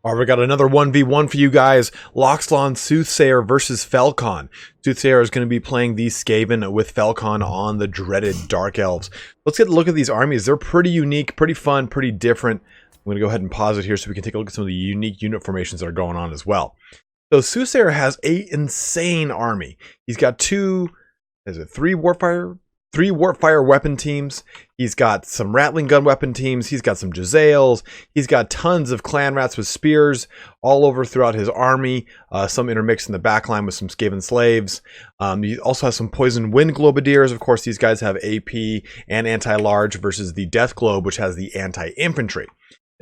All right, we got another 1v1 for you guys. TlaxtlanSoothsayer versus Felkon. Soothsayer is going to be playing the Skaven with Felkon on the dreaded Dark Elves. Let's get a look at these armies. They're pretty unique, pretty fun, pretty different. I'm going to go ahead and pause it here so we can take a look at some of the unique unit formations that are going on as well. So Soothsayer has an insane army. He's got three Warfire weapon teams. He's got some rattling gun weapon teams. He's got some Jezzails. He's got tons of clan rats with spears all over throughout his army. Some intermixed in the backline with some Skaven slaves. He also has some poison wind globadiers. Of course, these guys have AP and anti-large versus the death globe, which has the anti-infantry.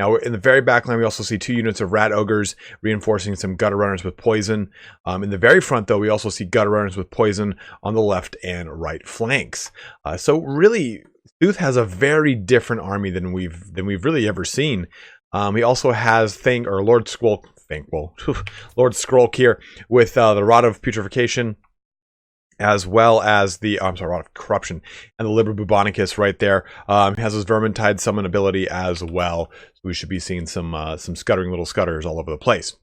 Now, in the very back line, we also see 2 units of rat ogres reinforcing some gutter runners with poison. In the very front, though, we also see gutter runners with poison on the left and right flanks. So really, Sooth has a very different army than we've really ever seen. He also has Lord Skrulk here with the Rod of Putrefaction, as well as the Rod of Corruption and the Liber Bubonicus right there. He has his Vermintide summon ability as well. So we should be seeing some scuttering little scutters all over the place.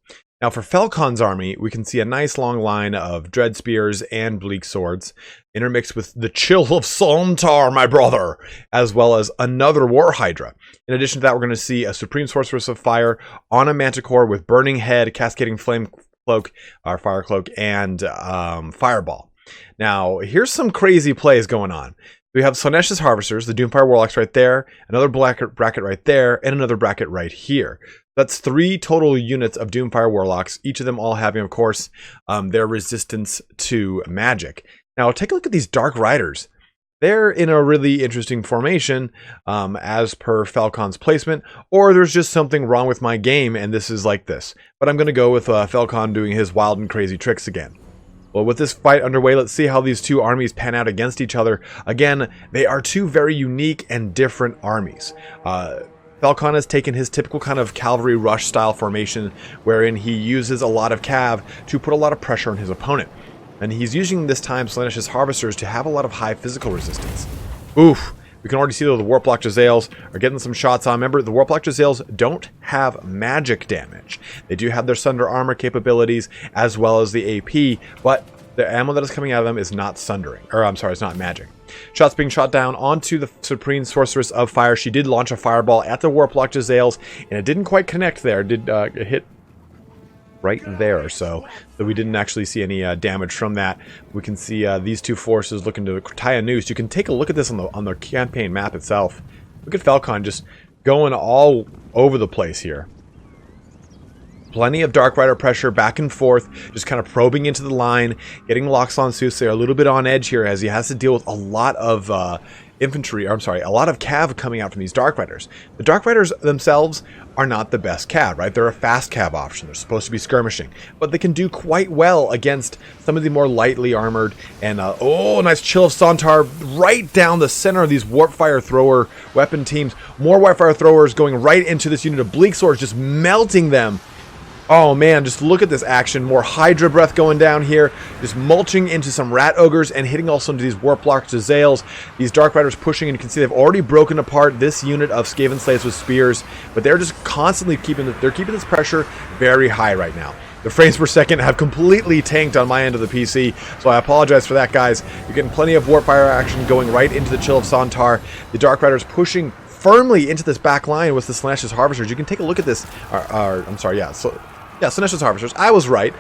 Now for Felkon's army, we can see a nice long line of Dread Spears and Bleak Swords, intermixed with the Chill of Sontar, my brother, as well as another War Hydra. In addition to that, we're going to see a Supreme Sorceress of Fire on a Manticore with Burning Head, Cascading Flame Cloak, or Fire Cloak, and Fireball. Now, here's some crazy plays going on. We have Slaanesh's Harvesters, the Doomfire Warlocks right there, another bracket right there, and another bracket right here. That's 3 total units of Doomfire Warlocks, each of them all having, of course, their resistance to magic. Now, take a look at these Dark Riders. They're in a really interesting formation as per Felkon's placement, or there's just something wrong with my game and this is like this. But I'm going to go with Felkon doing his wild and crazy tricks again. Well, with this fight underway, let's see how these 2 armies pan out against each other. Again, they are 2 very unique and different armies. Felkon has taken his typical kind of cavalry rush style formation, wherein he uses a lot of cav to put a lot of pressure on his opponent. And he's using this time Slaanesh's Harvesters to have a lot of high physical resistance. Oof! We can already see that the Warplock Jezzails are getting some shots on. Remember, the Warplock Jezzails don't have magic damage. They do have their Sunder Armor capabilities as well as the AP, but the ammo that is coming out of them is not sundering. Or, I'm sorry, it's not magic. Shots being shot down onto the Supreme Sorceress of Fire. She did launch a Fireball at the Warplock Jezzails, and it didn't quite connect there. It did hit right there or so we didn't actually see any damage from that. We can see these 2 forces looking to tie a noose. You can take a look at this on the campaign map itself. Look at Felkon just going all over the place here. Plenty of Dark Rider pressure back and forth, just kind of probing into the line, getting TlaxtlanSoothsayer a little bit on edge here as he has to deal with a lot of a lot of cav coming out from these Dark Riders. The Dark Riders themselves are not the best cav, right? They're a fast cav option. They're supposed to be skirmishing, but they can do quite well against some of the more lightly armored and nice Chill of Sontar right down the center of these Warpfire Thrower weapon teams. More Warpfire Throwers going right into this unit of Bleak Swords, just melting them. Oh man, just look at this action. More Hydra Breath going down here, just mulching into some Rat Ogres and hitting also into these Warplock Jezzails. These Dark Riders pushing, and you can see they've already broken apart this unit of Skaven Slaves with spears, but they're just constantly keeping this pressure very high right now. The frames per second have completely tanked on my end of the PC, so I apologize for that, guys. You're getting plenty of Warpfire action going right into the Chill of Sontar. The Dark Riders pushing firmly into this back line with the Slaanesh's Harvesters. You can take a look at this. Slaanesh's Harvesters. I was right.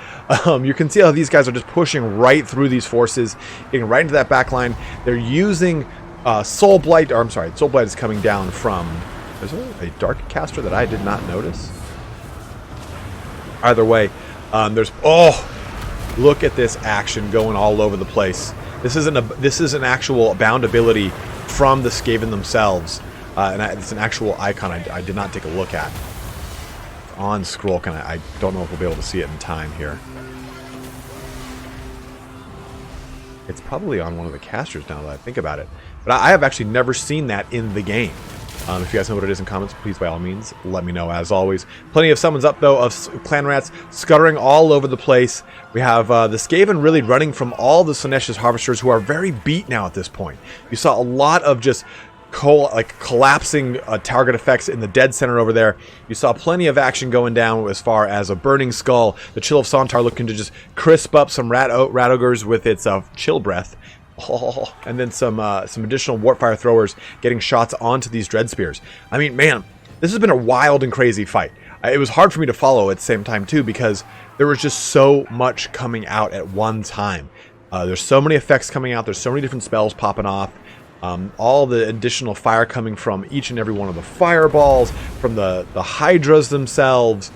You can see how these guys are just pushing right through these forces, getting right into that back line. They're using Soul Blight. Soul Blight is coming down from... Is there a Dark Caster that I did not notice? Either way, look at this action going all over the place. This is an actual bound ability from the Skaven themselves, and it's an actual icon I did not take a look at on Skrulk, and I don't know if we'll be able to see it in time here. It's probably on one of the casters now that I think about it, but I have actually never seen that in the game. If you guys know what it is in comments, please by all means let me know. As always, plenty of summons up though of clan rats scuttering all over the place. We have the Skaven really running from all the Slaanesh's Harvesters, who are very beat now at this point. You saw a lot of just collapsing target effects in the dead center over there. You saw plenty of action going down as far as a burning skull. The Chill of Sontar looking to just crisp up some rat ogres with its chill breath. Oh, and then some additional warpfire throwers getting shots onto these dread spears. I mean, man, this has been a wild and crazy fight. It was hard for me to follow at the same time too, because there was just so much coming out at one time. There's so many effects coming out. There's so many different spells popping off. All the additional fire coming from each and every one of the fireballs, from the hydras themselves,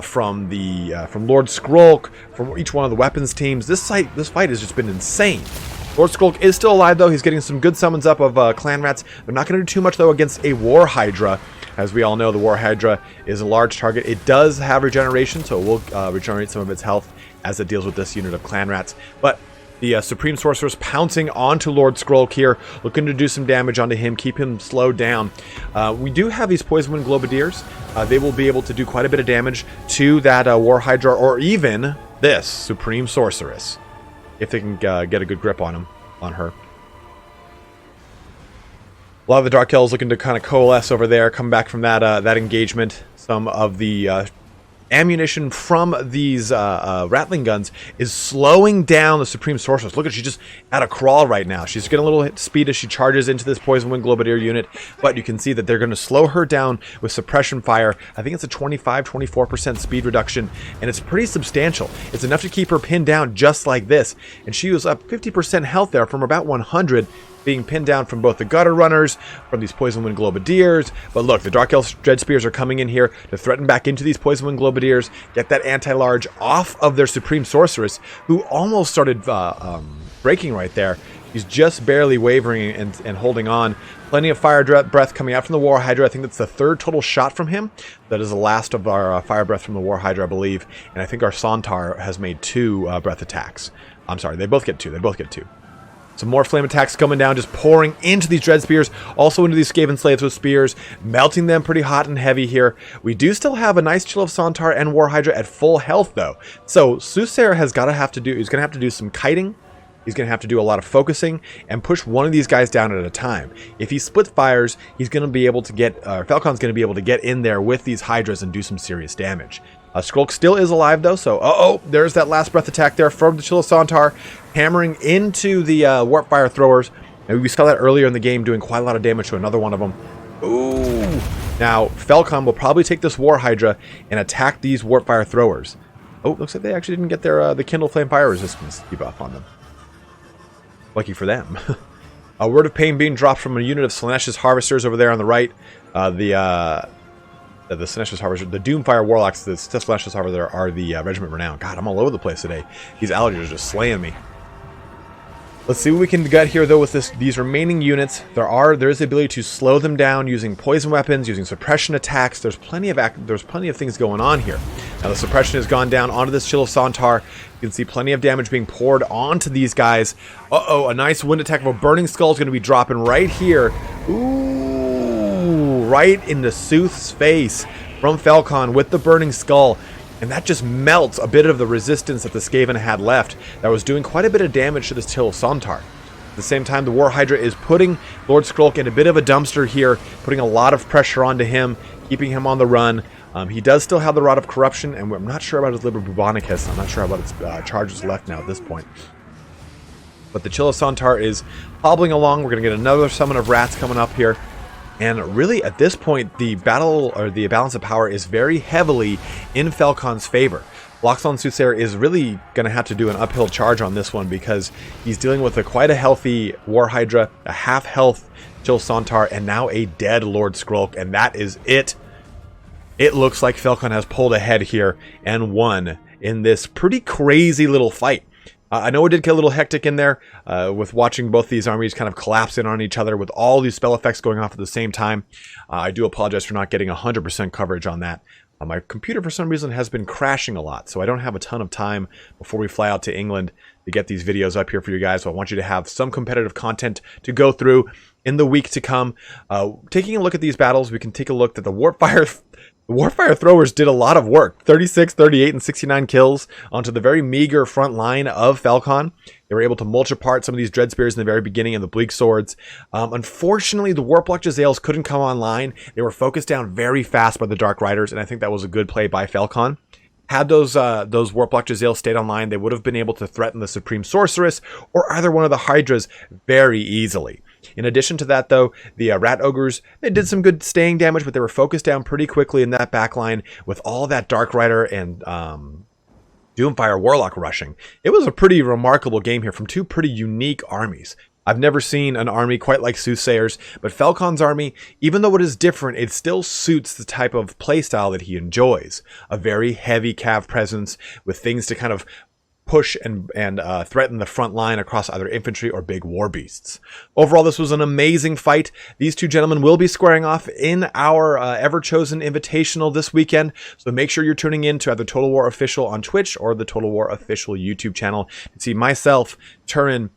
from Lord Skrulk, from each one of the weapons teams. This fight has just been insane. Lord Skrulk is still alive though. He's getting some good summons up of clan rats. They're not going to do too much though against a war hydra. As we all know, the war hydra is a large target. It does have regeneration, so it will regenerate some of its health as it deals with this unit of clan rats. But the Supreme Sorceress pouncing onto Lord Skrulk here, looking to do some damage onto him, keep him slowed down. We do have these Poison Wind Globadiers. They will be able to do quite a bit of damage to that War Hydra, or even this Supreme Sorceress, if they can get a good grip on her. A lot of the Dark Elves looking to kind of coalesce over there, come back from that engagement. Some of the ammunition from these Rattling guns is slowing down the Supreme Sorceress. Look at, she's just at a crawl right now. She's getting a little speed as she charges into this Poison Wind Globadier unit, but you can see that they're going to slow her down with suppression fire. I think it's a 24% speed reduction, and it's pretty substantial. It's enough to keep her pinned down just like this, and she was up 50% health there from about 100, being pinned down from both the Gutter Runners, from these Poison Wind Globadiers. But look, the Dark Elf Dread Spears are coming in here to threaten back into these Poison Wind Globadiers, get that anti-large off of their Supreme Sorceress, who almost started breaking right there. He's just barely wavering and holding on. Plenty of fire breath coming out from the War Hydra. I think that's the third total shot from him. That is the last of our fire breath from the War Hydra, I believe. And I think our Sontar has made 2 breath attacks. I'm sorry, they both get 2. They both get 2. Some more flame attacks coming down, just pouring into these Dread Spears, also into these Skaven Slaves with spears, melting them pretty hot and heavy here. We do still have a nice Chill of Sontar and War Hydra at full health though. So Soothsayer he's going to have to do some kiting. He's going to have to do a lot of focusing and push one of these guys down at a time. If he split fires, he's going to be able to get, Felkon's going to be able to get in there with these Hydras and do some serious damage. Skrulk still is alive though, so there's that last breath attack there from the Chill of Sontar, hammering into the Warp Fire throwers. And we saw that earlier in the game, doing quite a lot of damage to another one of them. Ooh! Now, Felkon will probably take this War Hydra and attack these Warp Fire throwers. Oh, looks like they actually didn't get their the Kindle Flame Fire resistance debuff on them. Lucky for them. A Word of Pain being dropped from a unit of Slaanesh's Harvesters over there on the right. The Slaanesh's Harvester, the Doomfire Warlocks, the Slaanesh's Harvester are the Regiment Renown. God, I'm all over the place today. These allergies are just slaying me. Let's see what we can get here though with these remaining units. There is the ability to slow them down using poison weapons, using suppression attacks. There's plenty of things going on here. Now the suppression has gone down onto this Chill of Sontar. You can see plenty of damage being poured onto these guys. A nice wind attack of a Burning Skull is going to be dropping right here. Ooh, right in the Sooth's face from Felkon with the Burning Skull. And that just melts a bit of the resistance that the Skaven had left that was doing quite a bit of damage to this Chill of Sontar. At the same time, the War Hydra is putting Lord Skrulk in a bit of a dumpster here, putting a lot of pressure onto him, keeping him on the run. He does still have the Rod of Corruption, and I'm not sure about his Liber Bubonicus. I'm not sure about its charges left now at this point. But the Chill of Sontar is hobbling along. We're going to get another summon of rats coming up here. And really, at this point, the battle, or the balance of power, is very heavily in Felkon's favor. TlaxtlanSoothsayer is really going to have to do an uphill charge on this one because he's dealing with quite a healthy War Hydra, a half-health Chill Sontar, and now a dead Lord Skrulk, and that is it. It looks like Felkon has pulled ahead here and won in this pretty crazy little fight. I know it did get a little hectic in there with watching both these armies kind of collapse in on each other with all these spell effects going off at the same time. I do apologize for not getting 100% coverage on that. My computer, for some reason, has been crashing a lot, so I don't have a ton of time before we fly out to England to get these videos up here for you guys. So I want you to have some competitive content to go through in the week to come. Taking a look at these battles, we can take a look at the Warpfire The Warfire Throwers did a lot of work. 36, 38, and 69 kills onto the very meager front line of Felkon. They were able to mulch apart some of these Dread Spears in the very beginning and the Bleak Swords. Unfortunately, the Warpluck Jezzails couldn't come online. They were focused down very fast by the Dark Riders, and I think that was a good play by Felkon. Had those Warpluck Jezzails stayed online, they would have been able to threaten the Supreme Sorceress or either one of the Hydras very easily. In addition to that, though, the Rat Ogres, they did some good staying damage, but they were focused down pretty quickly in that backline with all that Dark Rider and Doomfire Warlock rushing. It was a pretty remarkable game here from two pretty unique armies. I've never seen an army quite like Soothsayer's, but Felkon's army, even though it is different, it still suits the type of playstyle that he enjoys. A very heavy cav presence with things to kind of push and threaten the front line across either infantry or big war beasts. Overall, this was an amazing fight. These two gentlemen will be squaring off in our ever-chosen invitational this weekend, so make sure you're tuning in to either Total War Official on Twitch or the Total War Official YouTube channel to see myself, Turin,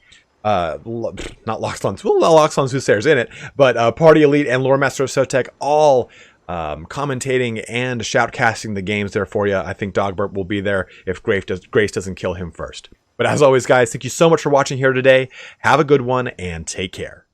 not TlaxtlanSoothsayer's in it, but Party Elite and Lore Master of Sotek all commentating and shoutcasting the games there for you. I think Dogbert will be there if Grace doesn't kill him first. But as always, guys, thank you so much for watching here today. Have a good one and take care.